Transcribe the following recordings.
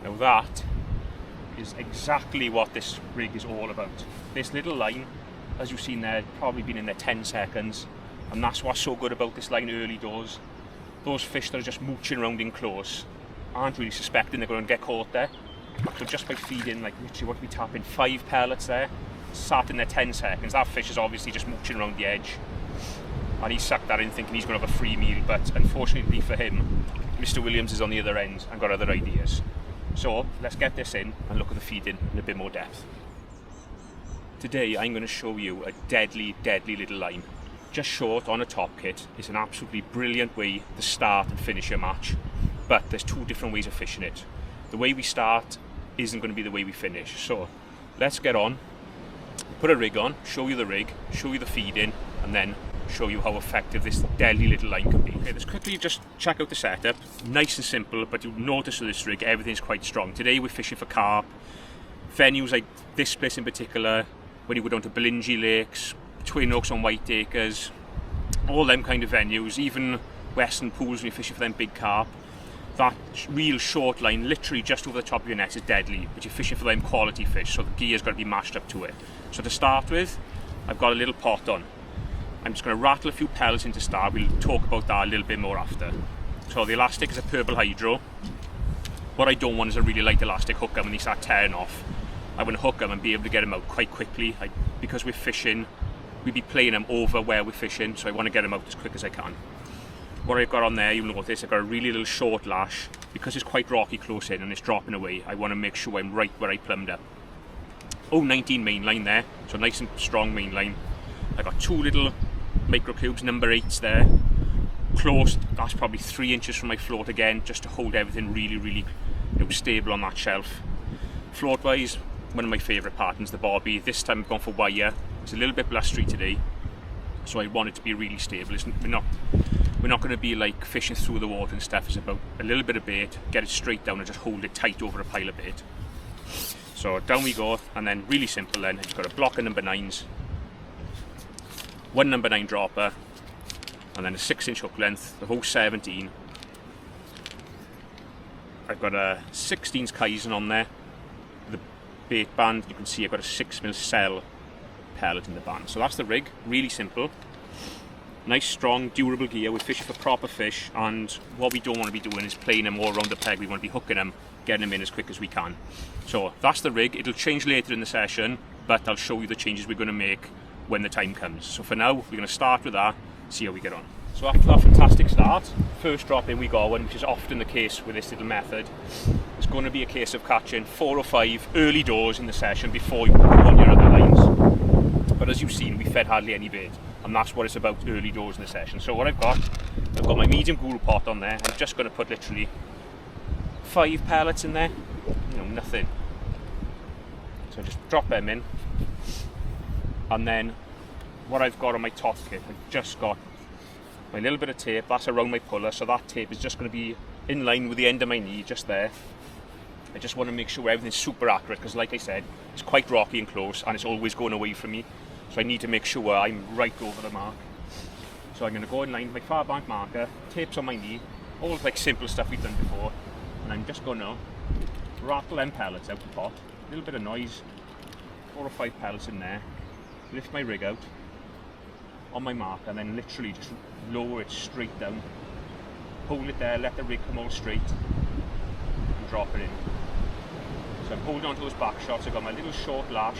Now that is exactly what this rig is all about. This little line, as you've seen there, probably been in there 10 seconds, and that's what's so good about this line early doors. Those fish that are just mooching around in close aren't really suspecting they're going to get caught there. So just by feeding, like literally what we tapping, 5 pellets there, sat in there 10 seconds, that fish is obviously just mooching around the edge. And he sucked that in thinking he's going to have a free meal, but unfortunately for him, Mr. Williams is on the other end and got other ideas. So let's get this in and look at the feeding in a bit more depth. Today I'm going to show you a deadly little line. Just short on a top kit. It's an absolutely brilliant way to start and finish your match, but there's 2 different ways of fishing it. The way we start isn't going to be the way we finish, so let's get on, put a rig on, show you the rig, show you the feeding, and then show you how effective this deadly little line can be. Okay, let's quickly just check out the setup. Nice and simple, but you'll notice with this rig everything's quite strong. Today we're fishing for carp. Venues like this place in particular, when you go down to Belingy Lakes, Twin Oaks on Whiteacres, all them kind of venues, even Western Pools when you're fishing for them big carp, that real short line literally just over the top of your net is deadly, but you're fishing for them quality fish, so the gear's got to be mashed up to it. So to start with, I've got a little pot on. I'm just going to rattle a few pellets in to start. We'll talk about that a little bit more after. So the elastic is a purple hydro. What I don't want is a really light elastic hook them when they start tearing off. I want to hook them and be able to get them out quite quickly. Because we're fishing, we'd be playing them over where we're fishing, so I want to get them out as quick as I can. What I've got on there, you'll notice I've got a really little short lash. Because it's quite rocky close in and it's dropping away, I want to make sure I'm right where I plumbed up. 019 main line there, so nice and strong main line. I've got 2 little micro cubes, number 8s there. Close, that's probably 3 inches from my float again, just to hold everything really stable on that shelf. Float wise, one of my favourite patterns, the bobby. This time I've gone for wire. It's a little bit blustery today, so I want it to be really stable. We're not going to be like fishing through the water and stuff. It's about a little bit of bait, get it straight down and just hold it tight over a pile of bait. So down we go, and then really simple then, I've got a block of number 9s, 1 number 9 dropper, and then a 6-inch hook length, the whole 17. I've got a 16s Kaizen on there. The bait band, you can see I've got a 6mm cell pellet in the band. So that's the rig, really simple. Nice, strong, durable gear. We're fishing for proper fish, and what we don't want to be doing is playing them all around the peg. We want to be hooking them, getting them in as quick as we can. So that's the rig. It'll change later in the session, but I'll show you the changes we're going to make when the time comes. So for now, we're going to start with that, see how we get on. So after that fantastic start, first drop in we got one, which is often the case with this little method. It's going to be a case of catching 4 or 5 early doors in the session before you go on your other lines. But as you've seen, we fed hardly any bait, and that's what it's about, early doors in the session. So what I've got my medium guru pot on there. I'm just going to put literally 5 pellets in there, nothing. So just drop them in, and then what I've got on my top kit, I've just got my little bit of tape, that's around my puller, so that tape is just going to be in line with the end of my knee, just there. I just want to make sure everything's super accurate, because like I said, it's quite rocky and close, and it's always going away from me, so I need to make sure I'm right over the mark. So I'm going to go in line with my far bank marker, tapes on my knee, all like simple stuff we've done before, and I'm just going to rattle them pellets out the pot, a little bit of noise, 4 or 5 pellets in there, lift my rig out on my marker, and then literally just lower it straight down, hold it there, let the rig come all straight, and drop it in. So I'm holding on to those back shots. I've got my little short lash,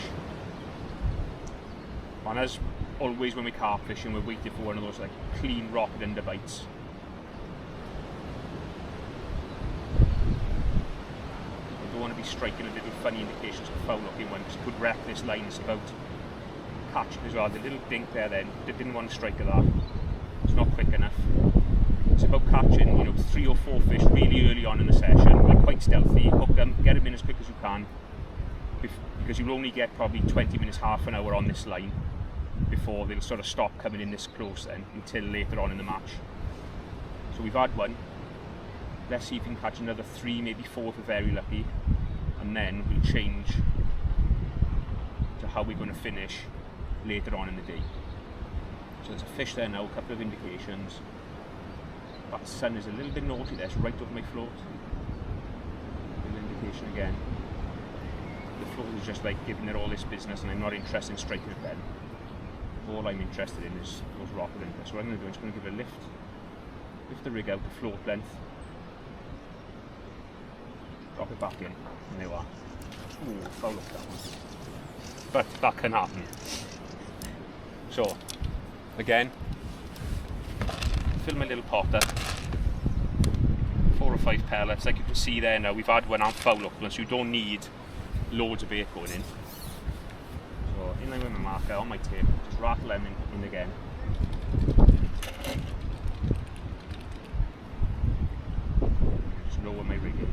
and as always when we're carp fishing, we're waiting for one of those like clean rocket underbites. I don't want to be striking a little funny indications of foul looking one, because it could wreck this line. It's about catching as well. The little dink there then, they didn't want to strike at that. It's not quick enough. It's about catching 3 or 4 fish really early on in the session, like quite stealthy, hook them, get them in as quick as you can, because you'll only get probably 20 minutes, half an hour on this line before they'll sort of stop coming in this close then, until later on in the match. So we've had one, let's see if we can catch another 3, maybe 4 if we're very lucky, and then we'll change to how we're going to finish later on in the day. So there's a fish there now, a couple of indications. That sun is a little bit naughty there, it's right over my float. Little location again. The float is just like giving it all this business, and I'm not interested in striking it then. All I'm interested in is those rock limpers. So what I'm going to do is I'm going to give it a lift the rig out to float length, drop it back in, and there you are. Ooh, foul up that one. But that can happen. So, again, fill my little potter, 4 or 5 pellets. Like you can see there now, we've had one and foul up one, so you don't need loads of bait going in. So, in line with my marker on my tape, just rattle them in again. Just lower my rig in.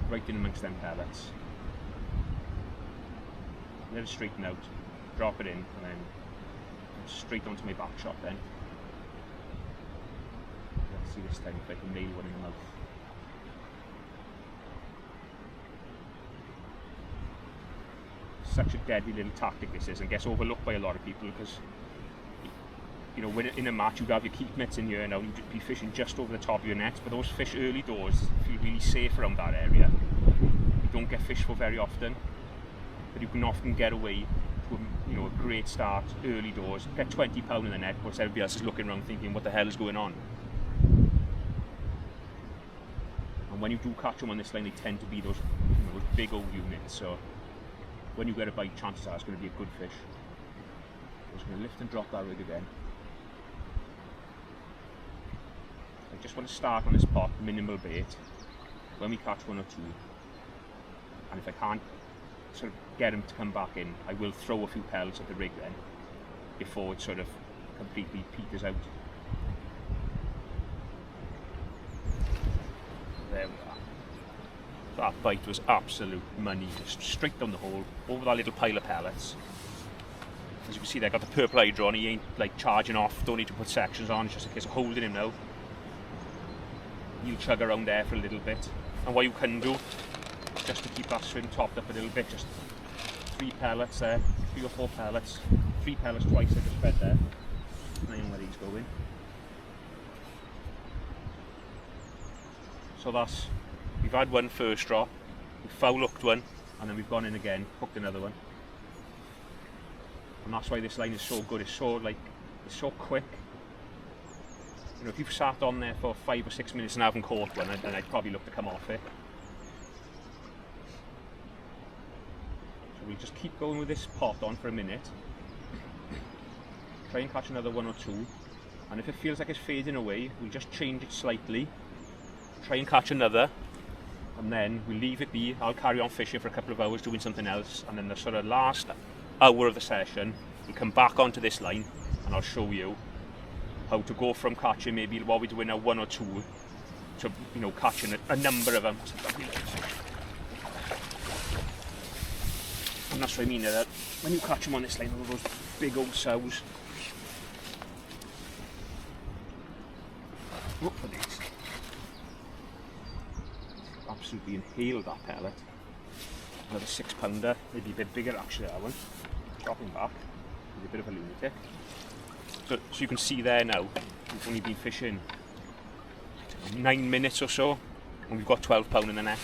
Right in amongst them pellets. Let it straighten out, drop it in, and then straight onto my back shot then. Let's see this time if I can nail one in the mouth. Such a deadly little tactic this is, and gets overlooked by a lot of people because, you know, when in a match you'd have your keep nets in here now, you'd be fishing just over the top of your net, but those fish early doors feel really safe around that area. You don't get fished for very often, but you can often get away to a great start early doors, get 20 pound in the net, whilst everybody else is looking around thinking what the hell is going on. And when you do catch them on this line, they tend to be those, those big old units, so when you get a bite, chances are it's going to be a good fish. I'm just going to lift and drop that rig again. I just want to start on this pot, minimal bait, when we catch 1 or 2, and if I can't sort of get him to come back in, I will throw a few pellets at the rig then, before it sort of completely peters out. There we are. That bite was absolute money, just straight down the hole, over that little pile of pellets. As you can see there, got the purple hydro on, he ain't like charging off, don't need to put sections on, it's just a case of holding him now. He'll chug around there for a little bit, and what you can do, just to keep that string topped up a little bit, just 3 pellets there, 3 or 4 pellets, 3 pellets twice I just fed there, depending on where he's going. So that's, we've had one first drop, we've foul hooked one, and then we've gone in again, hooked another one. And that's why this line is so good, it's so quick. You know, if you've sat on there for 5 or 6 minutes and haven't caught one, then I'd probably look to come off it. So we'll just keep going with this pot on for a minute. Try and catch another 1 or 2. And if it feels like it's fading away, we'll just change it slightly. Try and catch another. And then we'll leave it be. I'll carry on fishing for a couple of hours doing something else. And then the sort of last hour of the session, we'll come back onto this line and I'll show you how to go from catching maybe what we're doing now 1 or 2 to, you know, catching a number of them. And that's what I mean, that when you catch them on this line, all those big old sows. Look for this. Absolutely inhaled that pellet. Another 6 pounder, maybe a bit bigger actually that one. Dropping back, with a bit of a lunatic. So you can see there now, we've only been fishing 9 minutes or so, and we've got 12 pound in the net.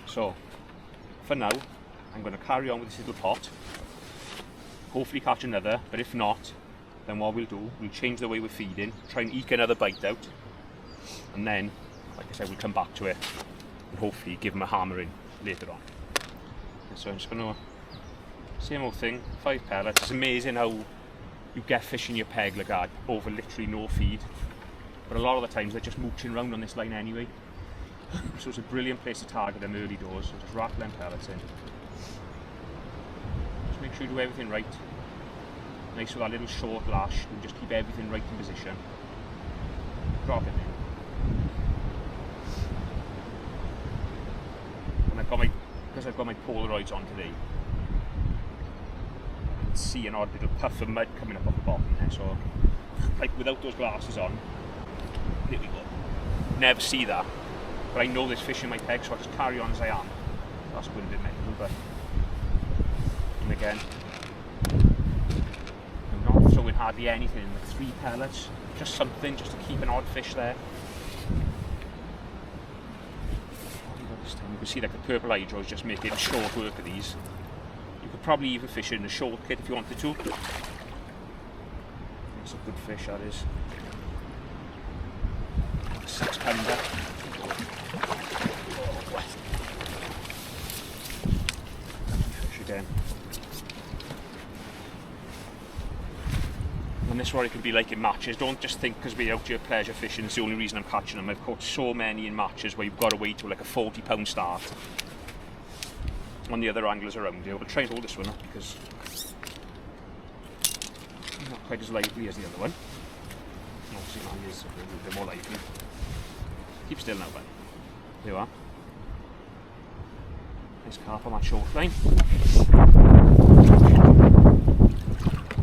So, for now, I'm going to carry on with this little pot, hopefully catch another, but if not, then what we'll do, we'll change the way we're feeding, try and eke another bite out, and then, like I said, we'll come back to it, and hopefully give them a hammering later on. So I'm just going to, same old thing, 5 pellets. It's amazing how you get fish in your peg like that over literally no feed, but a lot of the times they're just mooching around on this line anyway. So it's a brilliant place to target them early doors. So just rattle them pellets in. Just make sure you do everything right. Nice with that little short lash, and just keep everything right in position. Drop it in. And because I've got my Polaroids on today, see an odd little puff of mud coming up off the bottom there, so like without those glasses on, there we go, never see that, but I know there's fish in my peg, so I just carry on as I am. That's going a bit mental, but and again I'm not throwing hardly anything in, like 3 pellets, just something just to keep an odd fish there. This time you can see like the purple hydro is just making short work of these. You could probably even fish it in a short kit if you wanted to. It's a good fish, that is. 6 pounder. Fish again. And this is what it can be like in matches. Don't just think because we're out here pleasure fishing it's the only reason I'm catching them. I've caught so many in matches where you've got to wait till like a 40-pound start on the other anglers around you. We'll try and hold this one up because it's not quite as lively as the other one. Obviously mine is a little bit more lively. Keep still now, bud. There you are. Nice carp on that short line. So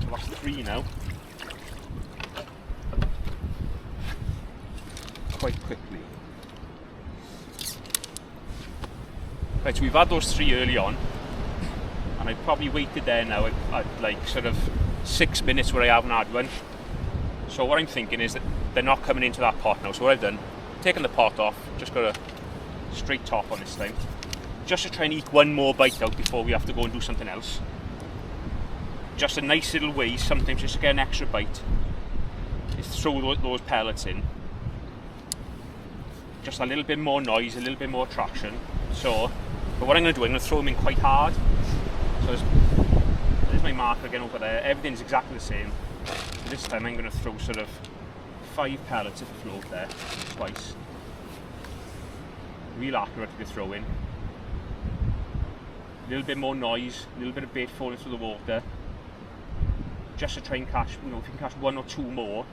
that's 3 now. Quite quickly. Right, so we've had those 3 early on, and I've probably waited there now at like sort of 6 minutes where I haven't had one. So what I'm thinking is that they're not coming into that pot now. So what I've done, taken the pot off, just got a straight top on this thing, just to try and eke one more bite out before we have to go and do something else. Just a nice little way, sometimes just to get an extra bite, is throw those pellets in. Just a little bit more noise, a little bit more traction. So, but what I'm going to do, I'm going to throw them in quite hard. So there's my marker again over there. Everything's exactly the same. So this time I'm going to throw sort of 5 pellets at the float there, twice. Real accurate with the throw in. A little bit more noise, a little bit of bait falling through the water. Just to try and catch, you know, if you can catch 1 or 2 more,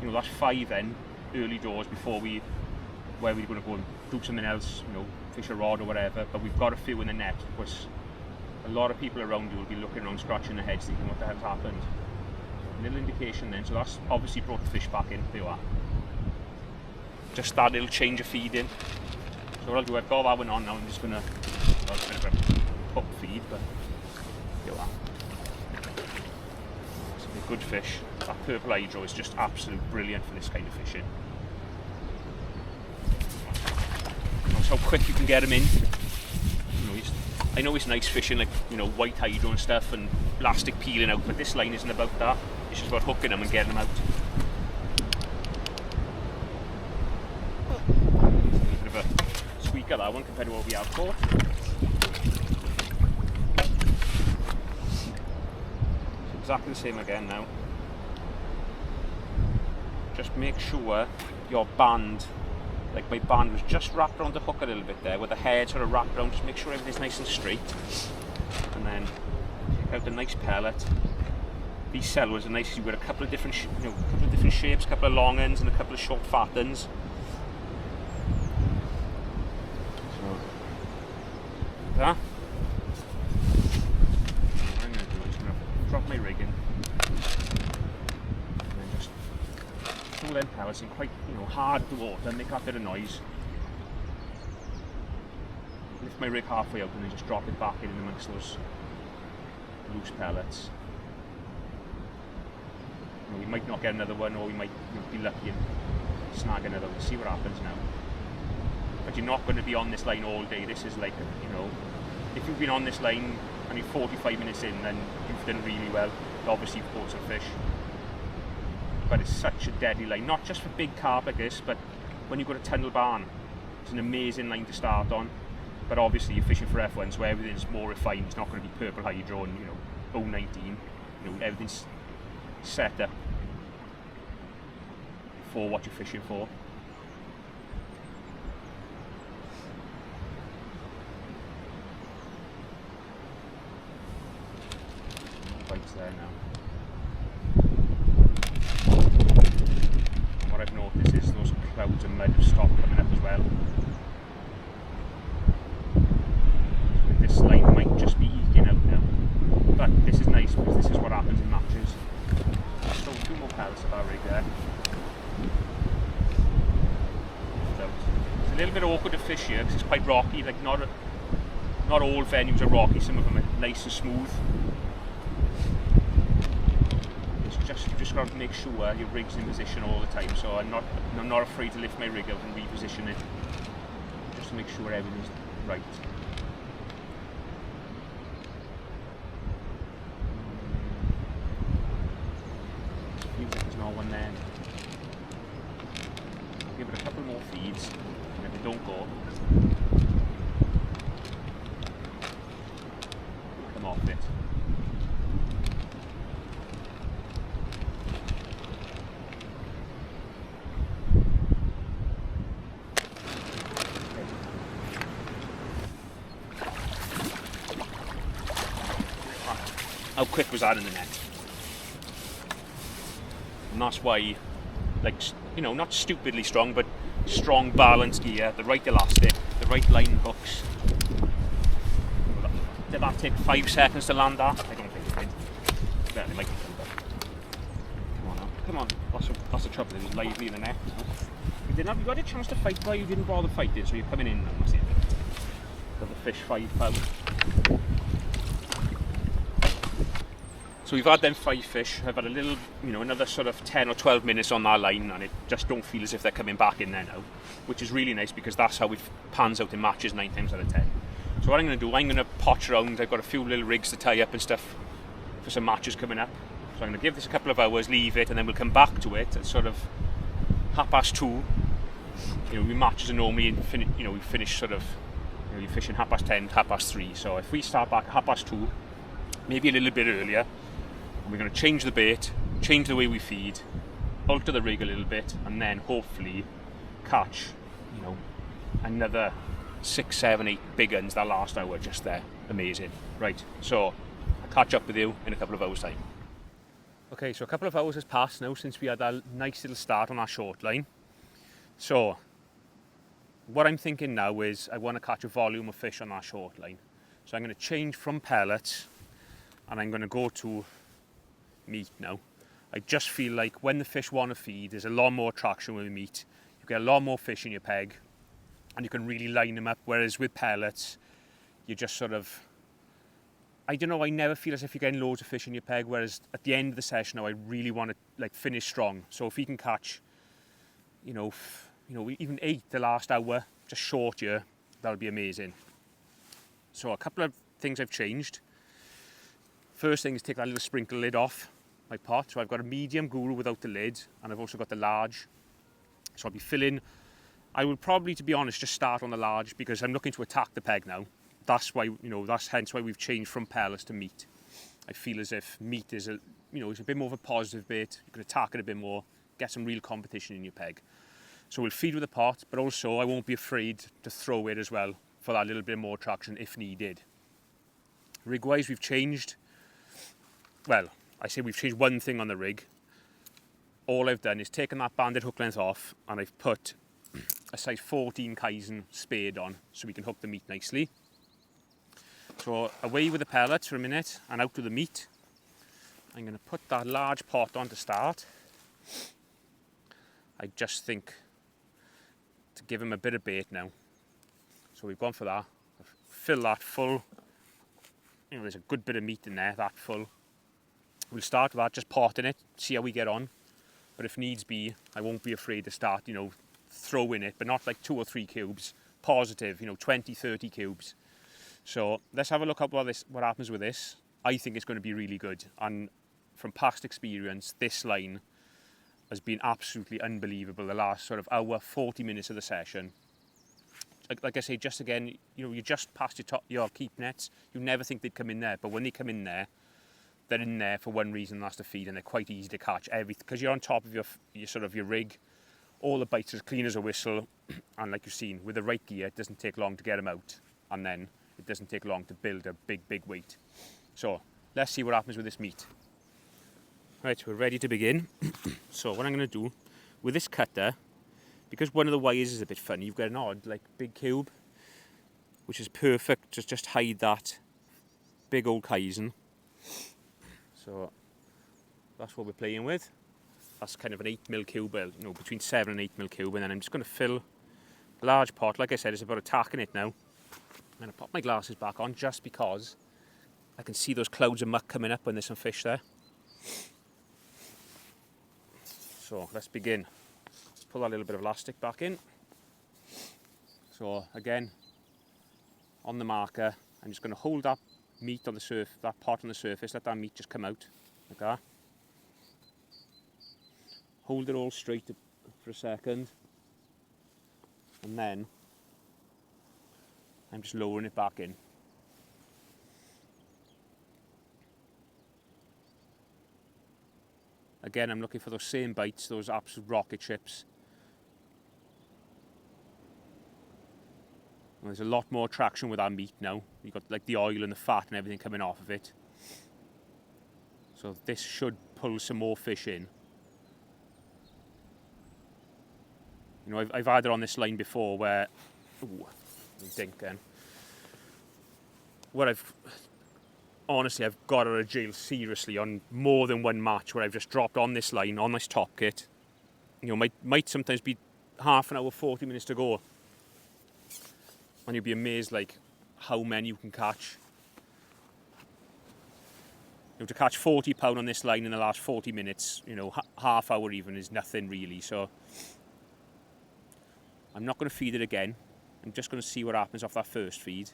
you know, that's 5 then, early doors before where we're going to go and do something else, you know, fish a rod or whatever, but we've got a few in the net because a lot of people around you will be looking around scratching their heads thinking what the hell's happened. A little indication then, so that's obviously brought the fish back in. There you are. Just that little change of feed in. So what I'll do, I've got that one on now, I'm just going to, well, it's a bit of a pup feed, but there you are. It's a good fish. That purple hydro is just absolutely brilliant for this kind of fishing. How quick you can get them in. You know, I know it's nice fishing like, you know, white hydro and stuff and plastic peeling out, but this line isn't about that. It's just about hooking them and getting them out. A bit of a squeak at that one compared to what we have caught. It's exactly the same again now. Just make sure your band, like my band was just wrapped around the hook a little bit there, with the head sort of wrapped around, just make sure everything's nice and straight. And then take out the nice pellet. These sellers are nice, you've got a couple of different, you know, a couple of different shapes, a couple of long ends and a couple of short fat ends. So, that. What I'm going to do is I'm going to drop my rig in. Throw them pellets in quite, you know, hard to water and make that bit of noise. Lift my rig halfway up and then just drop it back in amongst those loose pellets. You know, we might not get another one, or we might, you know, be lucky and snag another one. See what happens now. But you're not going to be on this line all day. This is like, you know, if you've been on this line and you're 45 minutes in, then you've done really well. Obviously you've caught some fish. But it's such a deadly line, not just for big carp like this, but when you go to Tunnel Barn, it's an amazing line to start on. But obviously you're fishing for F1s where everything's more refined. It's not going to be purple hydro and, you know, 019. You know, everything's set up for what you're fishing for. Bites there now. What I've noticed is those clouds of mud have stopped coming up as well. So this line might just be eking out now. But this is nice because this is what happens in matches. So 2 more pellets of our rig there. So it's a little bit awkward to fish here because it's quite rocky. Like not all venues are rocky, some of them are nice and smooth. You just got to make sure your rig's in position all the time. So I'm not afraid to lift my rig out and reposition it, just to make sure everything's Right. Feels like there's no one there. I'll give it a couple more feeds, and if it don't go, come off it. How quick was that in the net? And that's why, like, you know, not stupidly strong, but strong balanced gear, the right elastic, the right line hooks. Did that take 5 seconds to land that? I don't think it did. Well, it might be quicker. Come on now. Come on. That's the trouble, it was lively in the net. You got a chance to fight, but you didn't bother fighting, so you're coming in now, that's it. Got the fish 5 pounds. So we've had them 5 fish. I've had a little, you know, another sort of 10 or 12 minutes on that line, and it just don't feel as if they're coming back in there now, which is really nice because that's how it pans out in matches 9 times out of 10. So what I'm going to do, I'm going to potch around. I've got a few little rigs to tie up and stuff for some matches coming up. So I'm going to give this a couple of hours, leave it, and then we'll come back to it at sort of 2:30. You know, we matches are normally, we finish sort of, you know, you're fishing 10:30, 3:30. So if we start back at 2:30, maybe a little bit earlier, and we're going to change the bait, change the way we feed, alter the rig a little bit, and then hopefully catch, you know, another 6, 7, 8 big uns that last hour just there. Amazing. Right, so I'll catch up with you in a couple of hours time. Okay, so a couple of hours has passed now since we had that nice little start on our short line. So what I'm thinking now is I want to catch a volume of fish on our short line. So I'm going to change from pellets and I'm going to go to meat now. I just feel like when the fish want to feed, there's a lot more traction with meat. You get a lot more fish in your peg and you can really line them up, whereas with pellets you just sort of, I don't know, I never feel as if you're getting loads of fish in your peg, whereas at the end of the session now I really want to like finish strong. So if we can catch, you know, even 8 the last hour, just short here, that'll be amazing. So a couple of things I've changed. First thing is take that little sprinkle lid off my pot. So I've got a medium guru without the lid, and I've also got the large. So I'll be filling, I will probably, to be honest, just start on the large because I'm looking to attack the peg now. That's why, you know, that's hence why we've changed from pellets to meat. I feel as if meat is a, you know, it's a bit more of a positive bait. You can attack it a bit more, get some real competition in your peg. So we'll feed with the pot, but also I won't be afraid to throw it as well for that little bit more traction if needed. Rig-wise, we've changed. Well, I say we've changed one thing on the rig. All I've done is taken that banded hook length off and I've put a size 14 Kaizen spade on so we can hook the meat nicely. So away with the pellets for a minute and out with the meat. I'm going to put that large pot on to start. I just think to give him a bit of bait now. So we've gone for that. Fill that full. You know, there's a good bit of meat in there, that full. We'll start with that, just potting it, see how we get on. But if needs be, I won't be afraid to start, you know, throw in it, but not like 2 or 3 cubes. Positive, you know, 20, 30 cubes. So let's have a look at what happens with this. I think it's going to be really good. And from past experience, this line has been absolutely unbelievable. The last sort of hour, 40 minutes of the session. Like I say, just again, you know, you just past your keep nets. You never think they'd come in there, but when they come in there, they're in there for one reason, that's to feed, and they're quite easy to catch. Because you're on top of your rig, all the bites are as clean as a whistle, and like you've seen, with the right gear, it doesn't take long to get them out, and then it doesn't take long to build a big weight. So let's see what happens with this meat. Right, we're ready to begin. So what I'm going to do with this cutter, because one of the wires is a bit funny, you've got an odd like big cube, which is perfect to just hide that big old Kaizen. So that's what we're playing with. That's kind of an 8mm cube, you know, between 7 and 8mm cube, and then I'm just going to fill a large pot. Like I said, it's about attacking it now. I'm going to pop my glasses back on just because I can see those clouds of muck coming up when there's some fish there. So let's begin. Let's pull that little bit of elastic back in. So again, on the marker. I'm just going to hold that meat on the surface, that pot on the surface, let that meat just come out like that. Hold it all straight for a second, and then I'm just lowering it back in. Again, I'm looking for those same bites, those absolute rocket chips. And there's a lot more traction with our meat now. You've got like the oil and the fat and everything coming off of it. So this should pull some more fish in. You know, I've had it on this line before where, ooh, dink then. Where honestly, I've got out of jail seriously on more than one match where I've just dropped on this line, on this top kit. You know, might sometimes be half an hour, 40 minutes to go. And you'll be amazed like how many you can catch. You know, to catch 40 pound on this line in the last 40 minutes, you know, half hour even is nothing really. So I'm not going to feed it again. I'm just going to see what happens off that first feed.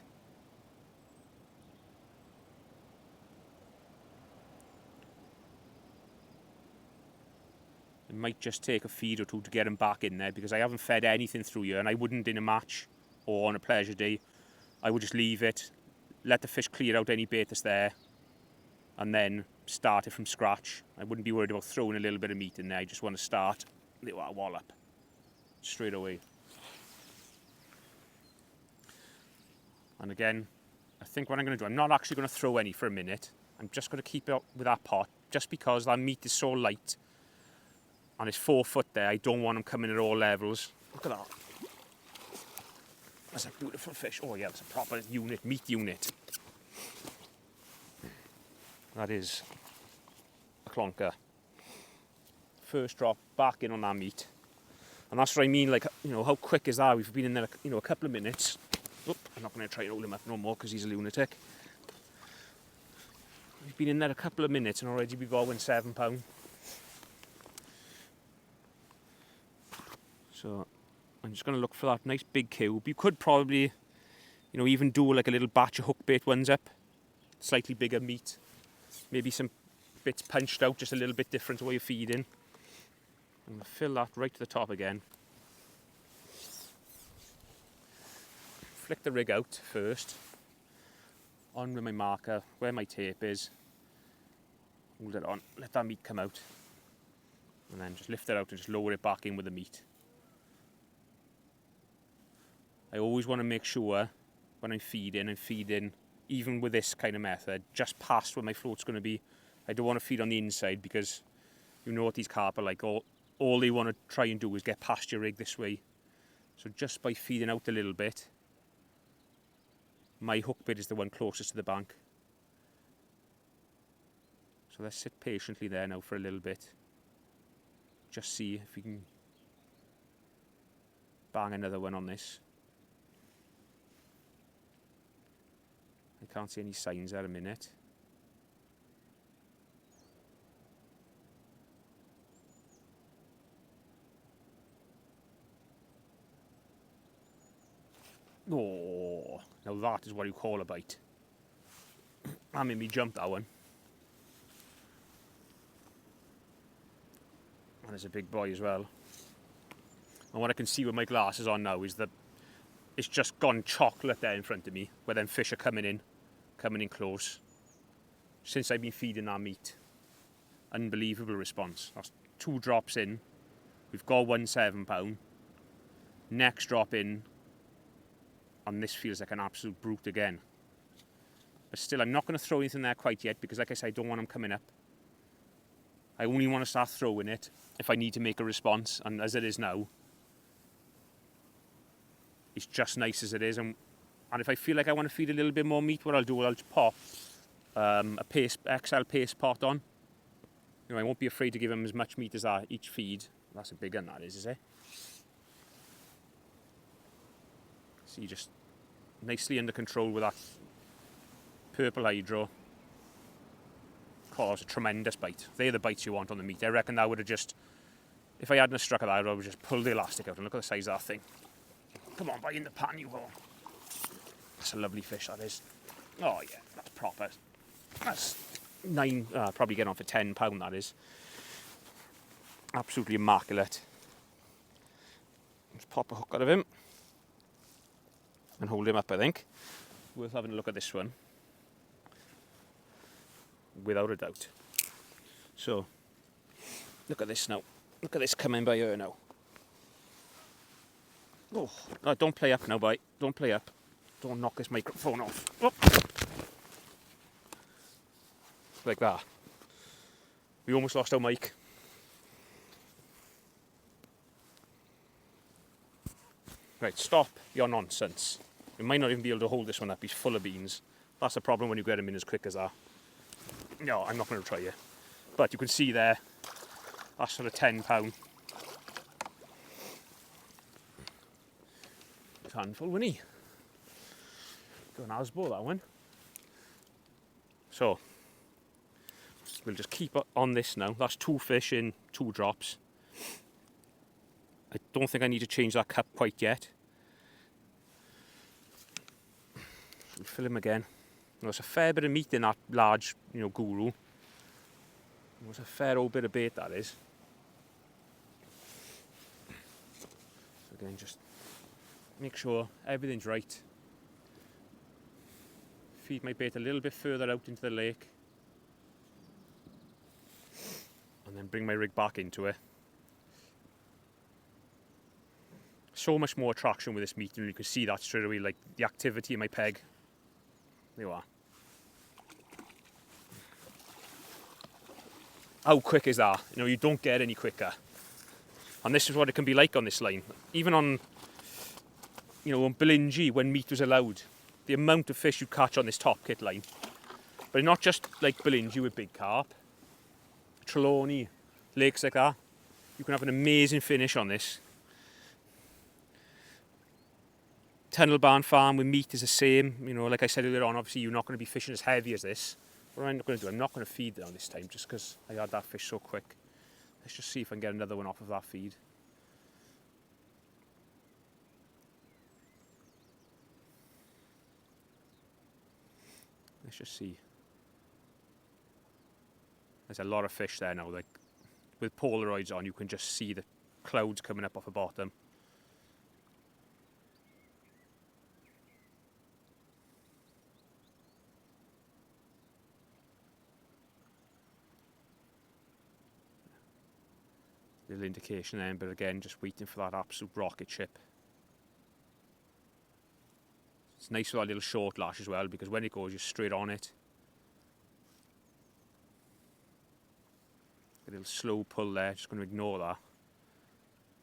It might just take a feed or two to get him back in there because I haven't fed anything through here, and I wouldn't in a match or on a pleasure day. I would just leave it, let the fish clear out any bait that's there, and then start it from scratch. I wouldn't be worried about throwing a little bit of meat in there. I just want to start a little wallop straight away. And again, I think what I'm going to do, I'm not actually going to throw any for a minute. I'm just going to keep it with that pot just because that meat is so light. And it's 4 foot there, I don't want them coming at all levels. Look at that. That's a beautiful fish. Oh yeah, that's a proper unit, meat unit. That is a clonker. First drop, back in on that meat. And that's what I mean, like, you know, how quick is that? We've been in there, you know, a couple of minutes. Oop, I'm not going to try and hold him up no more because he's a lunatic. We've been in there a couple of minutes and already we've got £7. So I'm just going to look for that nice big cube. You could probably, you know, even do like a little batch of hook bait ones up. Slightly bigger meat. Maybe some bits punched out, just a little bit different to what you're feeding. I'm going to fill that right to the top again. Flick the rig out first. On with my marker, where my tape is. Hold it on, let that meat come out. And then just lift it out and just lower it back in with the meat. I always want to make sure when I'm feeding, even with this kind of method, just past where my float's going to be. I don't want to feed on the inside because you know what these carp are like. All they want to try and do is get past your rig this way. So just by feeding out a little bit, my hook bit is the one closest to the bank. So let's sit patiently there now for a little bit. Just see if we can bang another one on this. I can't see any signs at a minute. Oh, now that is what you call a bite. That made me jump, that one. And it's a big boy as well. And what I can see with my glasses on now is that it's just gone chocolate there in front of me, where them fish are coming in close. Since I've been feeding that meat. Unbelievable response. That's 2 drops in. We've got £7. Next drop in. And this feels like an absolute brute again. But still, I'm not going to throw anything there quite yet because, like I said, I don't want them coming up. I only want to start throwing it if I need to make a response. And as it is now, it's just nice as it is. And if I feel like I want to feed a little bit more meat, what I'll do, I'll just pop a XL paste pot on. You know, I won't be afraid to give them as much meat as that each feed. That's a big one, that is it? See, just nicely under control with that purple hydro. Oh, it's a tremendous bite. They're the bites you want on the meat. I reckon that would have just, if I hadn't struck at that, I would have just pulled the elastic out and look at the size of that thing. Come on, by in the pan you go. That's a lovely fish, that is. Oh yeah, that's proper. That's nine, probably getting on for £10, that is. Absolutely immaculate. Let's pop a hook out of him and hold him up, I think. Worth having a look at this one, without a doubt. So, look at this now. Look at this coming by here now. Oh, no, don't play up now, boy. Don't play up. Don't knock this microphone off. Oh. Like that. We almost lost our mic. Right, stop your nonsense. You might not even be able to hold this one up. He's full of beans. That's the problem when you get him in as quick as that. No, I'm not going to try it. But you can see there, that's sort of £10. Handful, wasn't he? Go an Asbo, that one. So, we'll just keep on this now. That's 2 fish in 2 drops. I don't think I need to change that cup quite yet. We'll fill him again. There's a fair bit of meat in that large, guru. There's a fair old bit of bait, that is. So again, just make sure everything's right. Feed my bait a little bit further out into the lake. And then bring my rig back into it. So much more traction with this meat, and you can see that straight away, like the activity in my peg. There you are. How quick is that? You don't get any quicker. And this is what it can be like on this line. Even on, on Bilingi, when meat was allowed, the amount of fish you catch on this top kit line. But not just like Bilingi with big carp. Trelawney, lakes like that. You can have an amazing finish on this. Tunnel Barn Farm with meat is the same. Like I said earlier on, obviously you're not going to be fishing as heavy as this. What I'm not going to do, I'm not going to feed down this time just because I had that fish so quick. Let's just see if I can get another one off of that feed. Let's just see. There's a lot of fish there now. Like with Polaroids on, you can just see the clouds coming up off the bottom. Little indication then, but again, just waiting for that absolute rocket ship. It's nice with that little short lash as well, because when it goes, you're straight on it. A little slow pull there, just going to ignore that.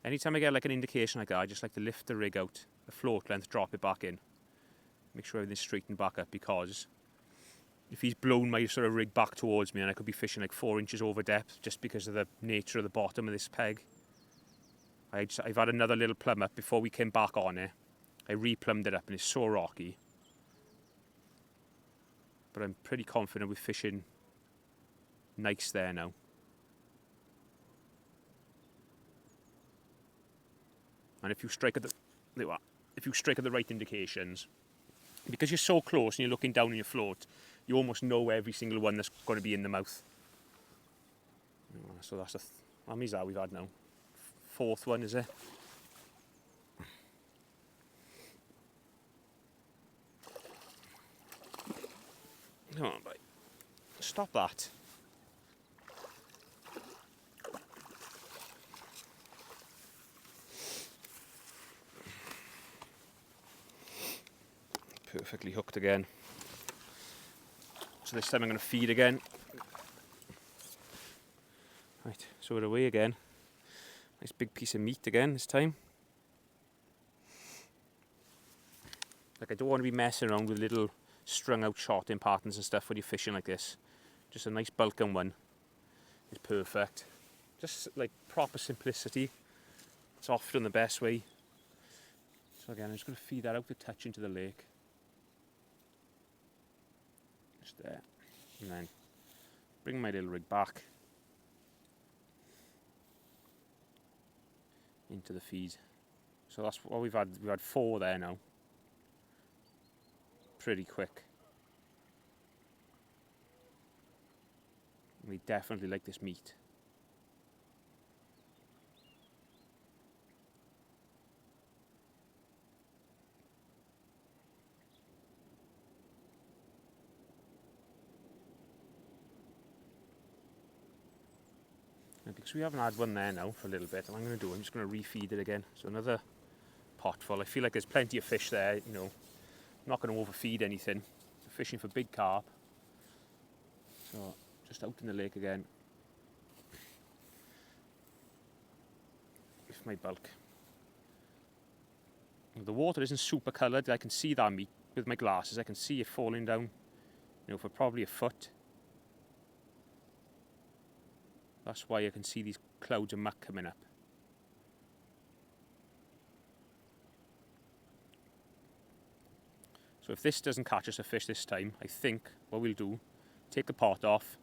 Anytime I get like an indication like that, I just like to lift the rig out, the float length, drop it back in. Make sure everything's straightened back up, because if he's blown my sort of rig back towards me, and I could be fishing like 4 inches over depth just because of the nature of the bottom of this peg. I've had another little plumb up before we came back on it. I re-plumbed it up and it's so rocky. But I'm pretty confident with fishing nice there now. And if you strike at the right indications, because you're so close and you're looking down on your float, you almost know every single one that's going to be in the mouth. So that's how many's that we've had now? 4th one, is it? Come on, boy. Stop that. Perfectly hooked again. So this time I'm going to feed again. Right, so we're away again. Nice big piece of meat again this time. Like, I don't want to be messing around with little strung out shorting patterns and stuff when you're fishing like this. Just a nice bulking one is perfect. Just like proper simplicity. It's often the best way. So again, I'm just going to feed that out to touch into the lake. Just there. And then bring my little rig back into the feed. So that's what we've had. We've had 4 there now. pretty quick. We definitely like this meat. And because we haven't had one there now for a little bit, what I'm going to do, I'm just going to refeed it again. So another pot full. I feel like there's plenty of fish there, you know. I'm not going to overfeed anything. I'm fishing for big carp. So just out in the lake again. With my bulk. The water isn't super coloured. I can see that meat with my glasses. I can see it falling down, you know, for probably a foot. That's why I can see these clouds of muck coming up. So if this doesn't catch us a fish this time, I think what we'll do, take the pot off,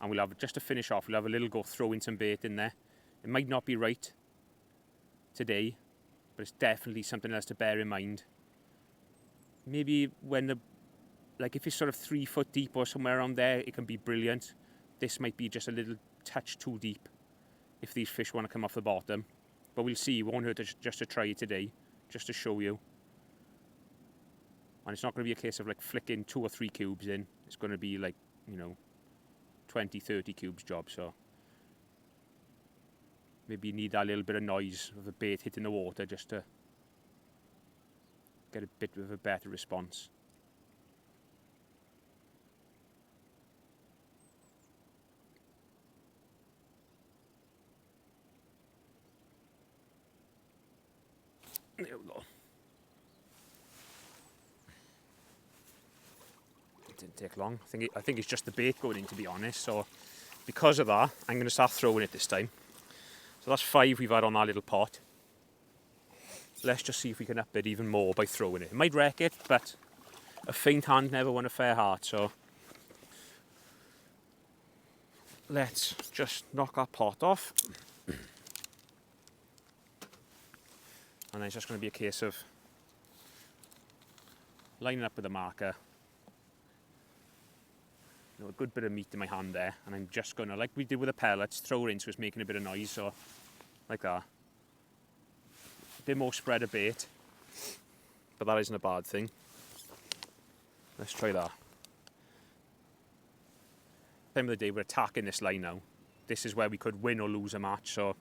and we'll have, just to finish off, we'll have a little go throwing some bait in there. It might not be right today, but it's definitely something else to bear in mind. Maybe when like if it's sort of 3 foot deep or somewhere around there, it can be brilliant. This might be just a little touch too deep if these fish want to come off the bottom. But we'll see. It won't hurt just to try it today, just to show you. And it's not going to be a case of like flicking 2 or 3 cubes in. It's going to be like, you know, 20, 30 cubes job. So maybe you need that little bit of noise of the bait hitting the water just to get a bit of a better response. There we go. It didn't take long. I think it's just the bait going in, to be honest. So because of that, I'm going to start throwing it this time. So that's 5 we've had on that little pot. Let's just see if we can up it even more by throwing it. It might wreck it, but a faint hand never won a fair heart. So let's just knock our pot off. And then it's just going to be a case of lining up with a marker. You know, a good bit of meat in my hand there, and I'm just going to, like we did with the pellets, throw it in so it's making a bit of noise, so like that. A bit more spread of bait, but that isn't a bad thing. Let's try that. Time of the day, we're attacking this line now. This is where we could win or lose a match, so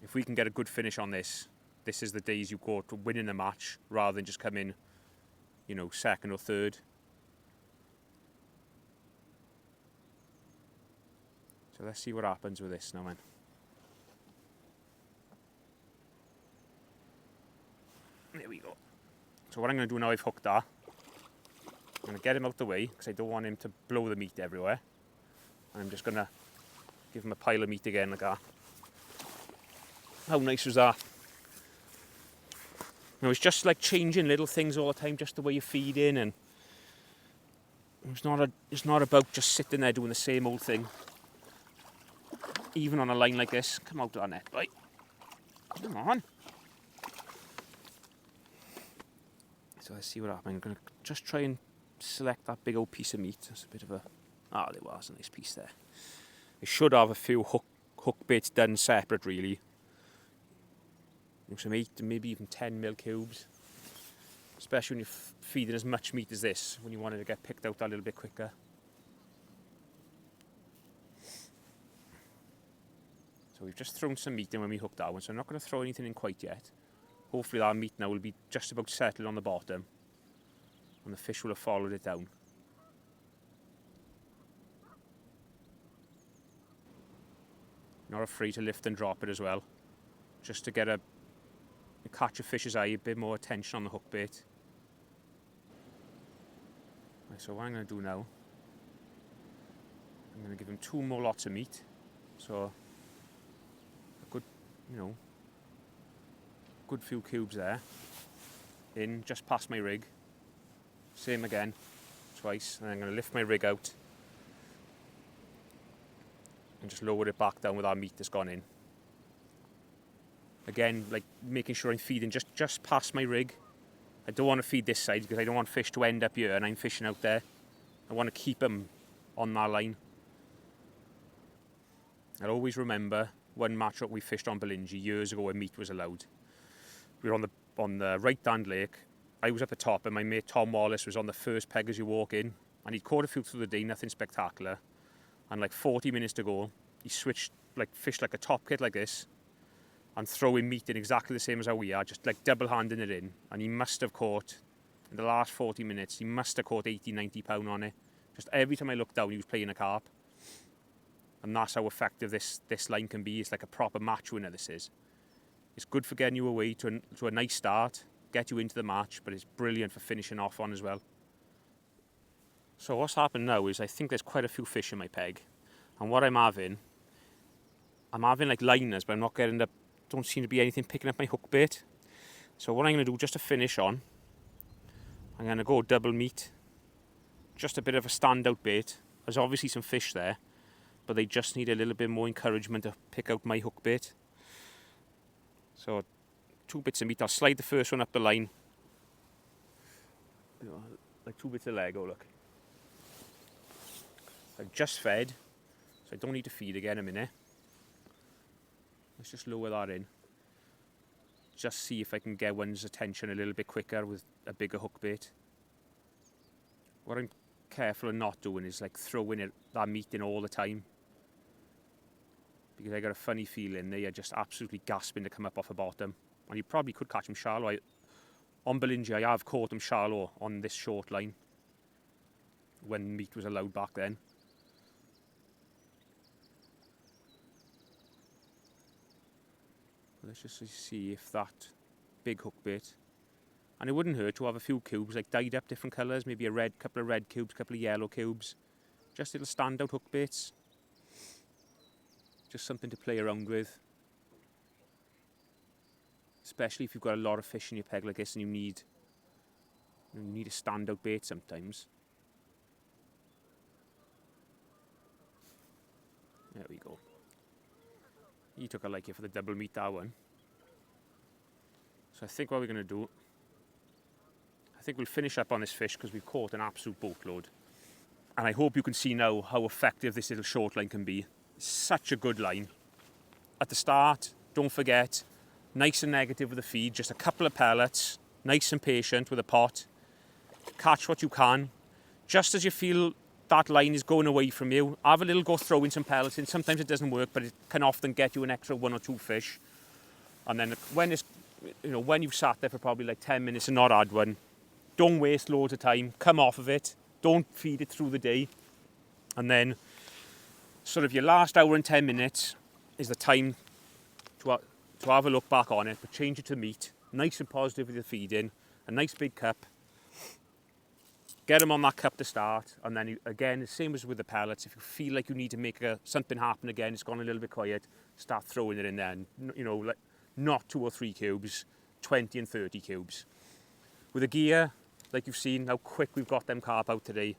if we can get a good finish on this, this is the days you go to winning a match rather than just come in, you know, second or third. So let's see what happens with this now, man. There we go. So what I'm going to do now, I've hooked that. I'm going to get him out the way because I don't want him to blow the meat everywhere. And I'm just going to give him a pile of meat again like that. How nice was that? You know, it's just like changing little things all the time, just the way you feed in, and it's not about just sitting there doing the same old thing. Even on a line like this, come out of our net, right? Come on. So let's see what happens. I'm going to just try and select that big old piece of meat. That's a bit of a... Ah, there was a nice piece there. I should have a few hook bits done separate, really. Some 8, maybe even 10 mil cubes. Especially when you're feeding as much meat as this, when you want it to get picked out a little bit quicker. So we've just thrown some meat in when we hooked that one, so I'm not going to throw anything in quite yet. Hopefully that meat now will be just about settled on the bottom, and the fish will have followed it down. Not afraid to lift and drop it as well, just to get catch a fish's eye, a bit more attention on the hook bait. Right, so what I'm going to do now, I'm going to give him 2 more lots of meat. So a good, you know, good few cubes there. In just past my rig. Same again, twice. And I'm going to lift my rig out and just lower it back down with our meat that's gone in. Again, like making sure I'm feeding just past my rig I don't want to feed this side because I don't want fish to end up here and I'm fishing out there. I want to keep them on that line. I always remember one match that we fished on Belingi years ago when meat was allowed. We were on the right hand lake. I was at the top and my mate Tom Wallace was on the first peg as you walk in, and he'd caught a few through the day, nothing spectacular. And like 40 minutes to go, he switched, like fished like a top kit like this and throwing meat in exactly the same as how we are, just like double handing it in. And he must have caught, in the last 40 minutes, he must have caught 80, 90 pound on it. Just every time I looked down, he was playing a carp. And that's how effective this line can be. It's like a proper match winner, this is. It's good for getting you away to a nice start, get you into the match, but it's brilliant for finishing off on as well. So what's happened now is I think there's quite a few fish in my peg. And what I'm having like liners, but I'm not getting don't seem to be anything picking up my hook bait. So what I'm going to do, just to finish on, I'm going to go double meat. Just a bit of a standout bait. There's obviously some fish there, but they just need a little bit more encouragement to pick out my hook bait. So 2 bits of meat. I'll slide the first one up the line. Like 2 bits of Lego, look. I've just fed, so I don't need to feed again in a minute. Let's just lower that in. Just see if I can get one's attention a little bit quicker with a bigger hook bait. What I'm careful of not doing is like throwing that meat in all the time, because I got a funny feeling they are just absolutely gasping to come up off the bottom. And you probably could catch them shallow. On Belingi, I have caught them shallow on this short line when meat was allowed back then. Let's just see if that big hook bait, and it wouldn't hurt to have a few cubes like dyed up different colours, maybe a couple of red cubes, couple of yellow cubes, just little standout hook baits, just something to play around with, especially if you've got a lot of fish in your peg like this and you need a standout bait sometimes. There we go. He took a liking for the double meat, that one. So I think what we're going to do, I think we'll finish up on this fish because we've caught an absolute boatload. And I hope you can see now how effective this little short line can be. It's such a good line. At the start, don't forget, nice and negative with the feed, just a couple of pellets, nice and patient with a pot. Catch what you can. Just as you feel that line is going away from you, have a little go throwing some pellets in. Sometimes it doesn't work, but it can often get you an extra 1 or 2 fish. And then when you've sat there for probably like 10 minutes and not had one, don't waste loads of time. Come off of it. Don't feed it through the day. And then sort of your last hour and 10 minutes is the time to have a look back on it, but change it to meat. Nice and positive with the feeding. A nice big cup. Get them on that cup to start, and then again, the same as with the pellets, if you feel like you need to make something happen again, it's gone a little bit quiet, start throwing it in there, and, like not 2 or 3 cubes, 20 and 30 cubes. With the gear, like you've seen how quick we've got them carp out today.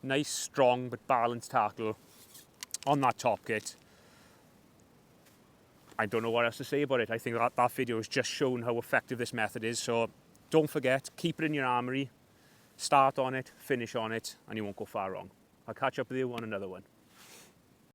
Nice, strong, but balanced tackle on that top kit. I don't know what else to say about it. I think that video has just shown how effective this method is, so don't forget, keep it in your armoury. Start on it, finish on it, and you won't go far wrong. I'll catch up with you on another one.